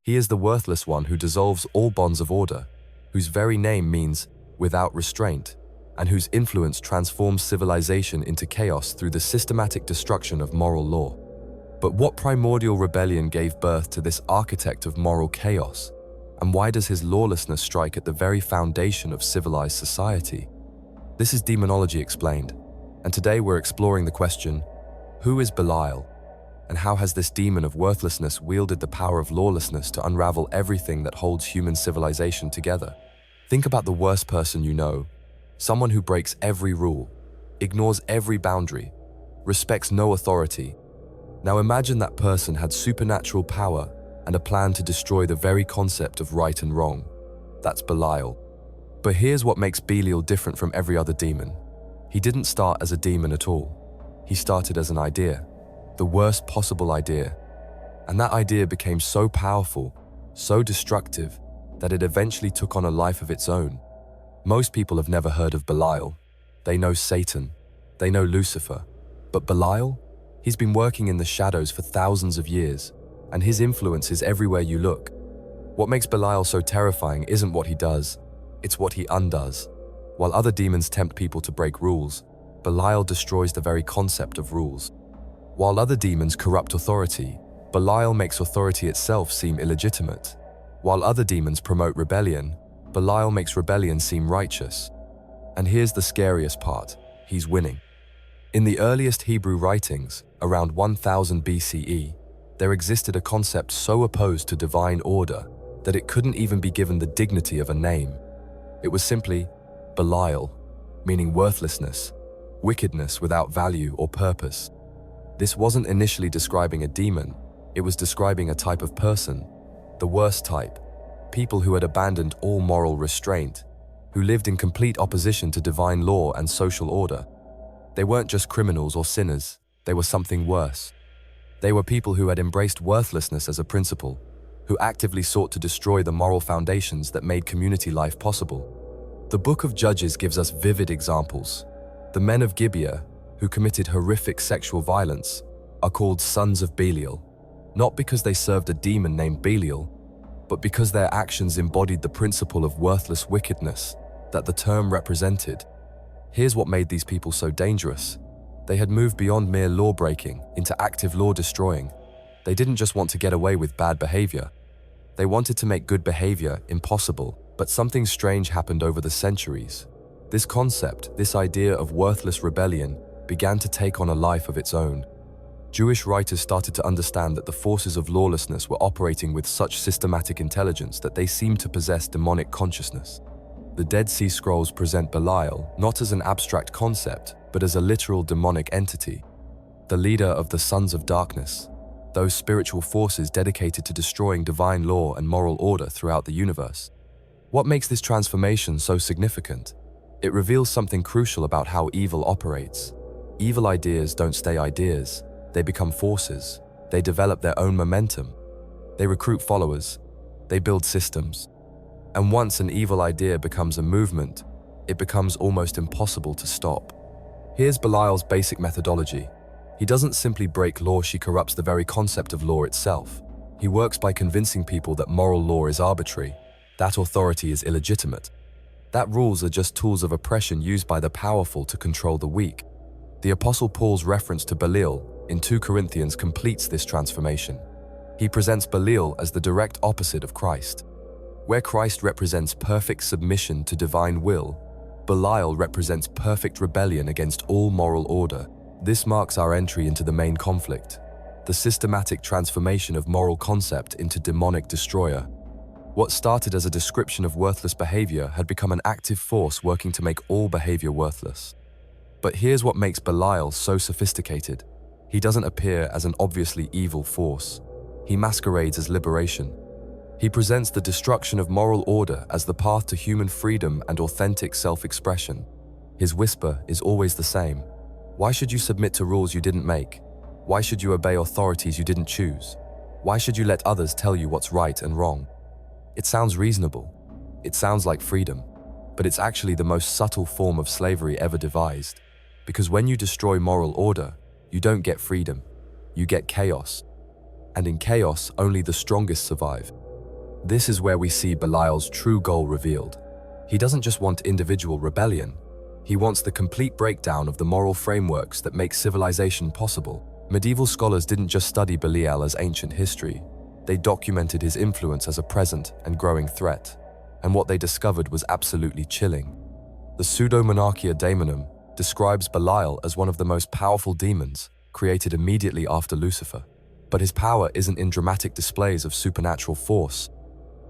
He is the worthless one who dissolves all bonds of order, whose very name means without restraint, and whose influence transforms civilization into chaos through the systematic destruction of moral law. But what primordial rebellion gave birth to this architect of moral chaos? And why does his lawlessness strike at the very foundation of civilized society? This is Demonology Explained, and today we're exploring the question, who is Belial? And how has this demon of worthlessness wielded the power of lawlessness to unravel everything that holds human civilization together? Think about the worst person you know, someone who breaks every rule, ignores every boundary, respects no authority. Now imagine that person had supernatural power and a plan to destroy the very concept of right and wrong. That's Belial. But here's what makes Belial different from every other demon. He didn't start as a demon at all. He started as an idea, the worst possible idea. And that idea became so powerful, so destructive, that it eventually took on a life of its own. Most people have never heard of Belial. They know Satan, they know Lucifer. But Belial? He's been working in the shadows for thousands of years, and his influence is everywhere you look. What makes Belial so terrifying isn't what he does, it's what he undoes. While other demons tempt people to break rules, Belial destroys the very concept of rules. While other demons corrupt authority, Belial makes authority itself seem illegitimate. While other demons promote rebellion, Belial makes rebellion seem righteous. And here's the scariest part, he's winning. In the earliest Hebrew writings, around 1000 BCE, there existed a concept so opposed to divine order that it couldn't even be given the dignity of a name. It was simply Belial, meaning worthlessness, wickedness without value or purpose. This wasn't initially describing a demon, it was describing a type of person, the worst type, people who had abandoned all moral restraint, who lived in complete opposition to divine law and social order. They weren't just criminals or sinners, they were something worse. They were people who had embraced worthlessness as a principle, who actively sought to destroy the moral foundations that made community life possible. The Book of Judges gives us vivid examples. The men of Gibeah, who committed horrific sexual violence, are called sons of Belial, not because they served a demon named Belial, but because their actions embodied the principle of worthless wickedness that the term represented. Here's what made these people so dangerous. They had moved beyond mere law-breaking into active law-destroying. They didn't just want to get away with bad behavior. They wanted to make good behavior impossible, but something strange happened over the centuries. This concept, this idea of worthless rebellion, began to take on a life of its own. Jewish writers started to understand that the forces of lawlessness were operating with such systematic intelligence that they seemed to possess demonic consciousness. The Dead Sea Scrolls present Belial not as an abstract concept, but as a literal demonic entity, the leader of the sons of darkness, those spiritual forces dedicated to destroying divine law and moral order throughout the universe. What makes this transformation so significant? It reveals something crucial about how evil operates. Evil ideas don't stay ideas, they become forces. They develop their own momentum. They recruit followers. They build systems. And once an evil idea becomes a movement, it becomes almost impossible to stop. Here's Belial's basic methodology. He doesn't simply break law, she corrupts the very concept of law itself. He works by convincing people that moral law is arbitrary, that authority is illegitimate, that rules are just tools of oppression used by the powerful to control the weak. The Apostle Paul's reference to Belial in 2 Corinthians completes this transformation. He presents Belial as the direct opposite of Christ. Where Christ represents perfect submission to divine will, Belial represents perfect rebellion against all moral order. This marks our entry into the main conflict, the systematic transformation of moral concept into demonic destroyer. What started as a description of worthless behavior had become an active force working to make all behavior worthless. But here's what makes Belial so sophisticated. He doesn't appear as an obviously evil force. He masquerades as liberation. He presents the destruction of moral order as the path to human freedom and authentic self-expression. His whisper is always the same. Why should you submit to rules you didn't make? Why should you obey authorities you didn't choose? Why should you let others tell you what's right and wrong? It sounds reasonable. It sounds like freedom. But it's actually the most subtle form of slavery ever devised. Because when you destroy moral order, you don't get freedom. You get chaos. And in chaos, only the strongest survive. This is where we see Belial's true goal revealed. He doesn't just want individual rebellion. He wants the complete breakdown of the moral frameworks that make civilization possible. Medieval scholars didn't just study Belial as ancient history. They documented his influence as a present and growing threat. And what they discovered was absolutely chilling. The Pseudo-Monarchia Daemonum describes Belial as one of the most powerful demons, created immediately after Lucifer. But his power isn't in dramatic displays of supernatural force.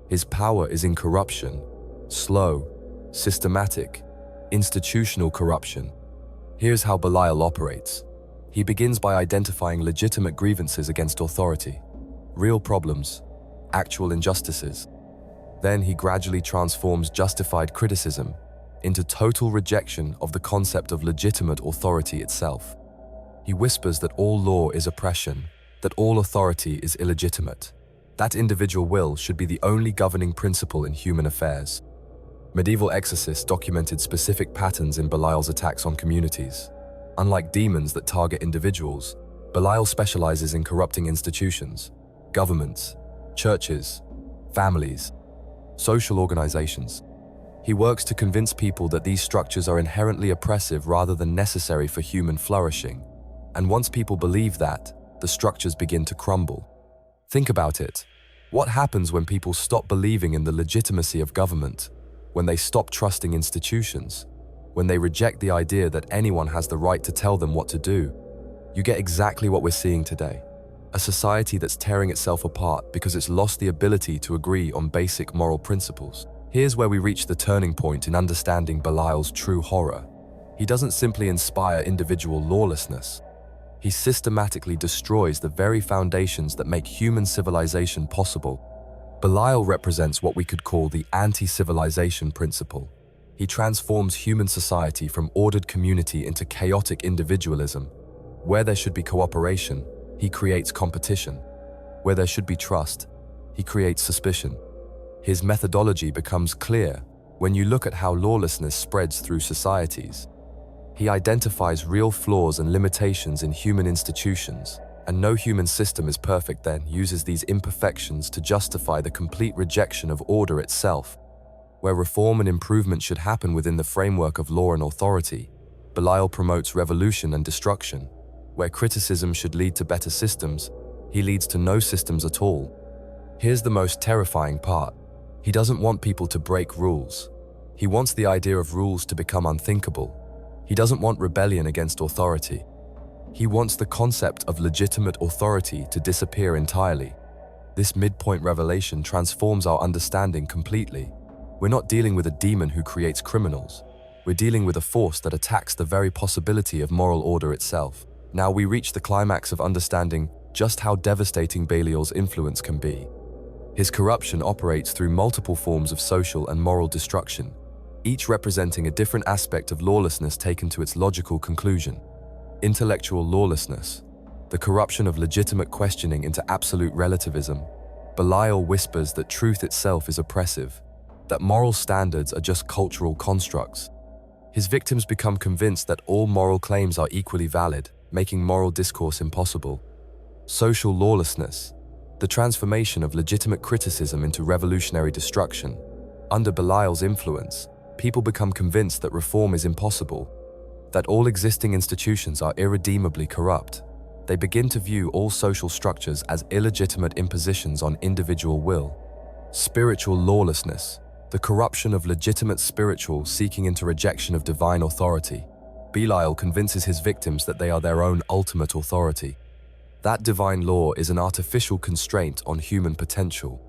His power is in corruption, slow, systematic, institutional corruption. Here's how Belial operates. He begins by identifying legitimate grievances against authority, real problems, actual injustices. Then he gradually transforms justified criticism into total rejection of the concept of legitimate authority itself. He whispers that all law is oppression, that all authority is illegitimate. That individual will should be the only governing principle in human affairs. Medieval exorcists documented specific patterns in Belial's attacks on communities. Unlike demons that target individuals, Belial specializes in corrupting institutions, governments, churches, families, social organizations. He works to convince people that these structures are inherently oppressive rather than necessary for human flourishing. And once people believe that, the structures begin to crumble. Think about it. What happens when people stop believing in the legitimacy of government? When they stop trusting institutions? When they reject the idea that anyone has the right to tell them what to do? You get exactly what we're seeing today. A society that's tearing itself apart because it's lost the ability to agree on basic moral principles. Here's where we reach the turning point in understanding Belial's true horror. He doesn't simply inspire individual lawlessness. He systematically destroys the very foundations that make human civilization possible. Belial represents what we could call the anti-civilization principle. He transforms human society from ordered community into chaotic individualism. Where there should be cooperation, he creates competition. Where there should be trust, he creates suspicion. His methodology becomes clear when you look at how lawlessness spreads through societies. He identifies real flaws and limitations in human institutions, and no human system is perfect, then uses these imperfections to justify the complete rejection of order itself. Where reform and improvement should happen within the framework of law and authority, Belial promotes revolution and destruction. Where criticism should lead to better systems, he leads to no systems at all. Here's the most terrifying part. He doesn't want people to break rules. He wants the idea of rules to become unthinkable. He doesn't want rebellion against authority. He wants the concept of legitimate authority to disappear entirely. This midpoint revelation transforms our understanding completely. We're not dealing with a demon who creates criminals. We're dealing with a force that attacks the very possibility of moral order itself. Now we reach the climax of understanding just how devastating Belial's influence can be. His corruption operates through multiple forms of social and moral destruction, each representing a different aspect of lawlessness taken to its logical conclusion. Intellectual lawlessness, the corruption of legitimate questioning into absolute relativism. Belial whispers that truth itself is oppressive, that moral standards are just cultural constructs. His victims become convinced that all moral claims are equally valid, making moral discourse impossible. Social lawlessness, the transformation of legitimate criticism into revolutionary destruction. Under Belial's influence, people become convinced that reform is impossible, that all existing institutions are irredeemably corrupt. They begin to view all social structures as illegitimate impositions on individual will. Spiritual lawlessness, the corruption of legitimate spirituals seeking into rejection of divine authority. Belial convinces his victims that they are their own ultimate authority. That divine law is an artificial constraint on human potential.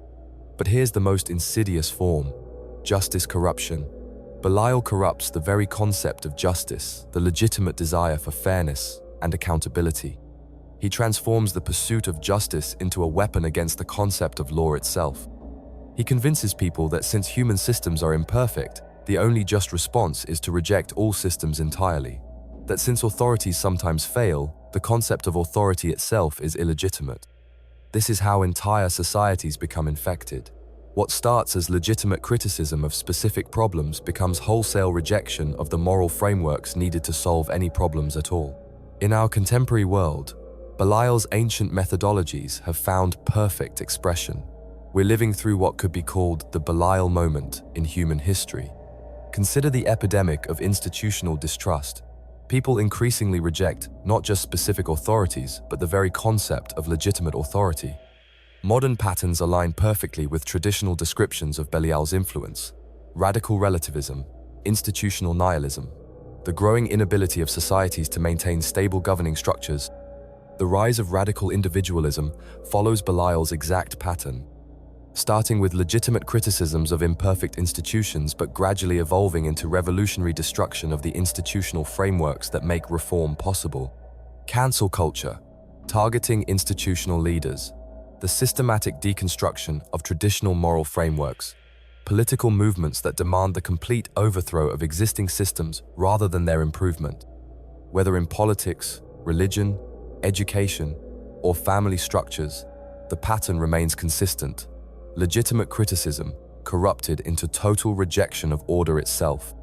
But here's the most insidious form: justice corruption. Belial corrupts the very concept of justice, the legitimate desire for fairness and accountability. He transforms the pursuit of justice into a weapon against the concept of law itself. He convinces people that since human systems are imperfect, the only just response is to reject all systems entirely. That since authorities sometimes fail, the concept of authority itself is illegitimate. This is how entire societies become infected. What starts as legitimate criticism of specific problems becomes wholesale rejection of the moral frameworks needed to solve any problems at all. In our contemporary world, Belial's ancient methodologies have found perfect expression. We're living through what could be called the Belial moment in human history. Consider the epidemic of institutional distrust. People increasingly reject not just specific authorities, but the very concept of legitimate authority. Modern patterns align perfectly with traditional descriptions of Belial's influence: radical relativism, institutional nihilism, the growing inability of societies to maintain stable governing structures. The rise of radical individualism follows Belial's exact pattern, starting with legitimate criticisms of imperfect institutions but gradually evolving into revolutionary destruction of the institutional frameworks that make reform possible. Cancel culture, targeting institutional leaders, the systematic deconstruction of traditional moral frameworks, political movements that demand the complete overthrow of existing systems rather than their improvement. Whether in politics, religion, education, or family structures, the pattern remains consistent. Legitimate criticism corrupted into total rejection of order itself.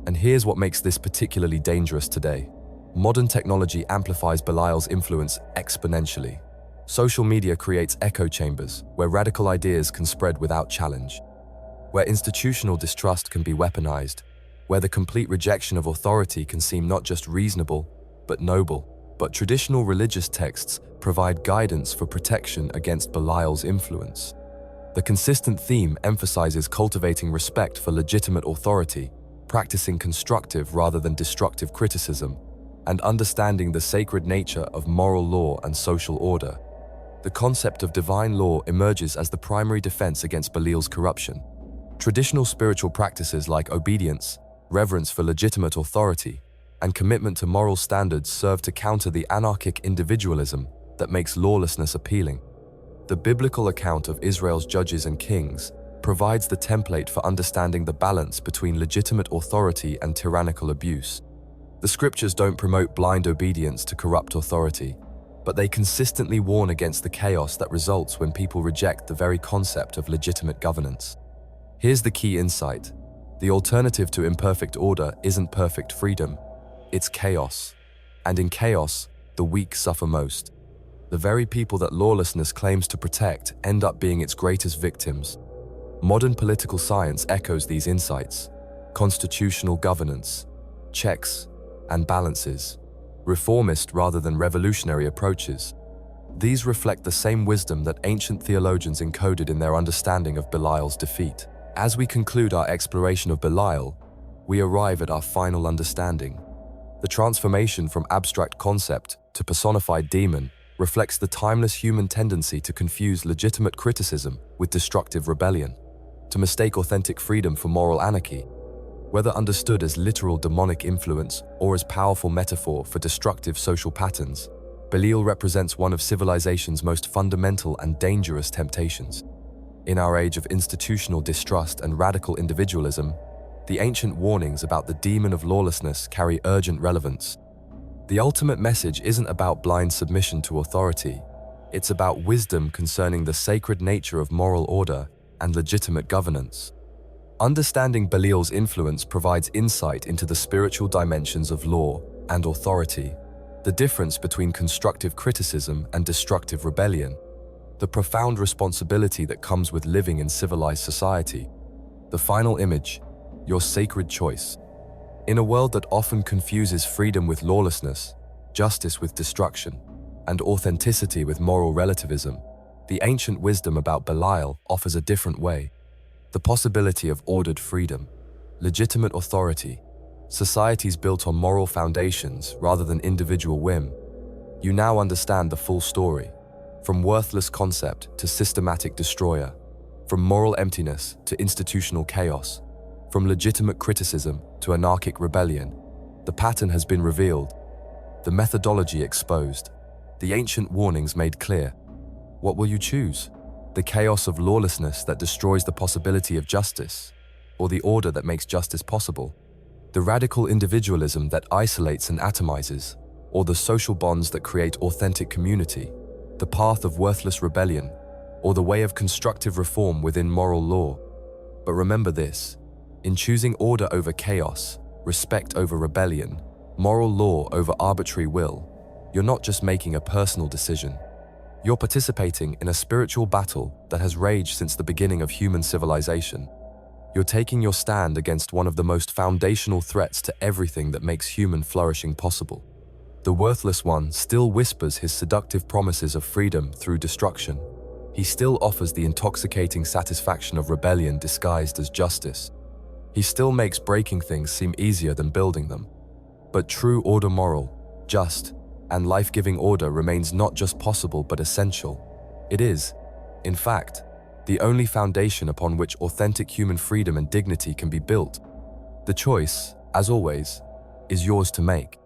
And here's what makes this particularly dangerous today. Modern technology amplifies Belial's influence exponentially. Social media creates echo chambers where radical ideas can spread without challenge, where institutional distrust can be weaponized, where the complete rejection of authority can seem not just reasonable, but noble. But traditional religious texts provide guidance for protection against Belial's influence. The consistent theme emphasizes cultivating respect for legitimate authority, practicing constructive rather than destructive criticism, and understanding the sacred nature of moral law and social order. The concept of divine law emerges as the primary defense against Belial's corruption. Traditional spiritual practices like obedience, reverence for legitimate authority, and commitment to moral standards serve to counter the anarchic individualism that makes lawlessness appealing. The biblical account of Israel's judges and kings provides the template for understanding the balance between legitimate authority and tyrannical abuse. The scriptures don't promote blind obedience to corrupt authority, but they consistently warn against the chaos that results when people reject the very concept of legitimate governance. Here's the key insight: the alternative to imperfect order isn't perfect freedom, it's chaos. And in chaos, the weak suffer most. The very people that lawlessness claims to protect end up being its greatest victims. Modern political science echoes these insights: constitutional governance, checks and balances, reformist rather than revolutionary approaches. These reflect the same wisdom that ancient theologians encoded in their understanding of Belial's defeat. As we conclude our exploration of Belial, we arrive at our final understanding. The transformation from abstract concept to personified demon reflects the timeless human tendency to confuse legitimate criticism with destructive rebellion, to mistake authentic freedom for moral anarchy. Whether understood as literal demonic influence or as powerful metaphor for destructive social patterns, Belial represents one of civilization's most fundamental and dangerous temptations. In our age of institutional distrust and radical individualism, the ancient warnings about the demon of lawlessness carry urgent relevance. The ultimate message isn't about blind submission to authority. It's about wisdom concerning the sacred nature of moral order and legitimate governance. Understanding Belial's influence provides insight into the spiritual dimensions of law and authority, the difference between constructive criticism and destructive rebellion, the profound responsibility that comes with living in civilized society. The final image: your sacred choice. In a world that often confuses freedom with lawlessness, justice with destruction, and authenticity with moral relativism, the ancient wisdom about Belial offers a different way. The possibility of ordered freedom, legitimate authority, societies built on moral foundations rather than individual whim. You now understand the full story, from worthless concept to systematic destroyer, from moral emptiness to institutional chaos, from legitimate criticism to anarchic rebellion. The pattern has been revealed, the methodology exposed, the ancient warnings made clear. What will you choose? The chaos of lawlessness that destroys the possibility of justice, or the order that makes justice possible? The radical individualism that isolates and atomizes, or the social bonds that create authentic community? The path of worthless rebellion, or the way of constructive reform within moral law? But remember this: in choosing order over chaos, respect over rebellion, moral law over arbitrary will, you're not just making a personal decision. You're participating in a spiritual battle that has raged since the beginning of human civilization. You're taking your stand against one of the most foundational threats to everything that makes human flourishing possible. The worthless one still whispers his seductive promises of freedom through destruction. He still offers the intoxicating satisfaction of rebellion disguised as justice. He still makes breaking things seem easier than building them. But true order, moral, just, and life-giving order remains not just possible but essential. It is, in fact, the only foundation upon which authentic human freedom and dignity can be built. The choice, as always, is yours to make.